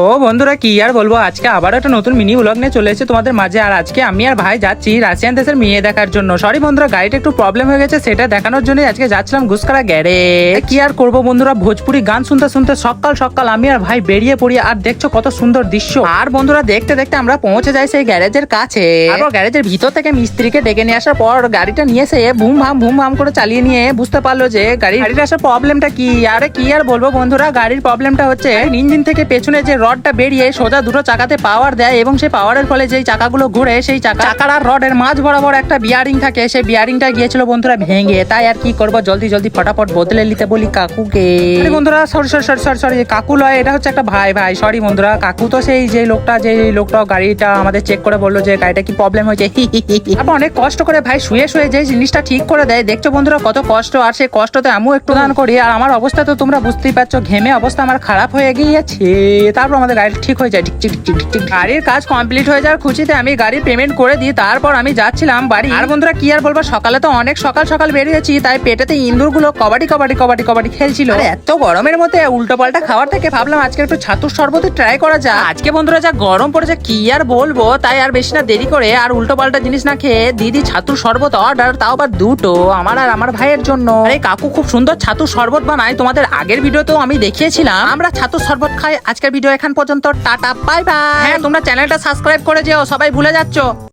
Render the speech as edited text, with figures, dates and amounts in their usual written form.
ও বন্ধুরা কি আর বলবো, আজকে আবার একটা নতুন মিনি ব্লগ নিয়ে চলে এসেছে তোমাদের মাঝে। আর আজকে আমি আর ভাই যাচ্ছি রাশিয়ান দেশের মেয়ে দেখার জন্য। সরি বন্ধুরা, গাড়িটা একটু প্রবলেম হয়ে গেছে, সেটা দেখানোর জন্য আজকে যাচ্ছিলাম গুসকরা গ্যারে। কি আর করবো বন্ধুরা, ভোজপুরি গান শুনতে শুনতে সকাল সকাল আমি আর ভাই বেরিয়ে পড়ি। আর দেখছো কত সুন্দর দৃশ্য। আর বন্ধুরা দেখতে দেখতে আমরা পৌঁছে যাই সেই গ্যারেজের কাছে। তারপর গ্যারেজের ভিতর থেকে মিস্ত্রিকে ডেকে নিয়ে আসার পর গাড়িটা নিয়ে এসে ভুম ভাম করে চালিয়ে নিয়ে বুঝতে পারলো যে গাড়ির আসার প্রবলেমটা কি। আরে কি আর বলবো বন্ধুরা, গাড়ির প্রবলেমটা হচ্ছে ইঞ্জিন থেকে পেছনে যে রডটা বেরিয়ে সোজা দুটো চাকাতে পাওয়ার দেয়, এবং সেই পাওয়ারের ফলে যেই চাকাগুলো ঘুরে সেই চাকার আর রডের মাঝ বরাবর একটা বিয়ারিং থাকে, সেই বিয়ারিংটা গিয়েছিল বন্ধুরা ভেঙে। তাই আর কি করবো, জলদি ফটাফট বদলে নিতে বলি কাকুকে। বন্ধুরা সরি কাকু লয়, এটা হচ্ছে একটা ভাই সরি বন্ধুরা। কাকু তো সেই যে লোকটা গাড়িটা আমাদের চেক করে বললো যে গাড়িটা কি প্রবলেম হয়েছে। তারপর অনেক কষ্ট করে ভাই শুয়ে যে জিনিসটা ঠিক করে দেয়। দেখছো বন্ধুরা কত কষ্ট, আর সেই কষ্টতে আমিও একটু দান করি। আর আমার অবস্থা তো তোমরা বুঝতেই পারছো, ঘেমে অবস্থা আমার খারাপ হয়ে গিয়েছে। তারপর আমাদের গাড়ি ঠিক হয়ে যায়, গাড়ির কাজ কমপ্লিট হয়ে যাওয়ার খুশিতে আমি গাড়ির পেমেন্ট করে দিই। তারপর আমি যাচ্ছিলাম বাড়ি। আর বন্ধুরা কি আর বলবো, সকালে তো অনেক সকাল বেরিয়েছি, তাই পেটেতে ইন্দুর গুলো কবাডি খেলছিল। এত গরমের মধ্যে উল্টো পাল্টা খাওয়ার থেকে ভাবলাম আজকে একটু ছাতুর শরবত ট্রাই করা যায়। আজকে বন্ধুরা যা গরম পড়েছে কি আর বলবো, তাই আর বেশি না দেরি করে আর উল্টো পাল্টা জিনিস না খেয়ে দিদি ছাতুর শরবত অর্ডার, তাও আবার দুটো, আমার আর আমার ভাইয়ের জন্য। আরে কাকু খুব সুন্দর ছাতুর শরবত বানায়, তোমাদের আগের ভিডিওতেও আমি দেখিয়েছিলাম। আমরা ছাতুর শরবত খাই। আজকের ভিডিও এখান পর্যন্ত, টাটা বাই বাই। হ্যাঁ তোমরা চ্যানেলটা সাবস্ক্রাইব করে যেও, সবাই ভুলে যাচ্ছ।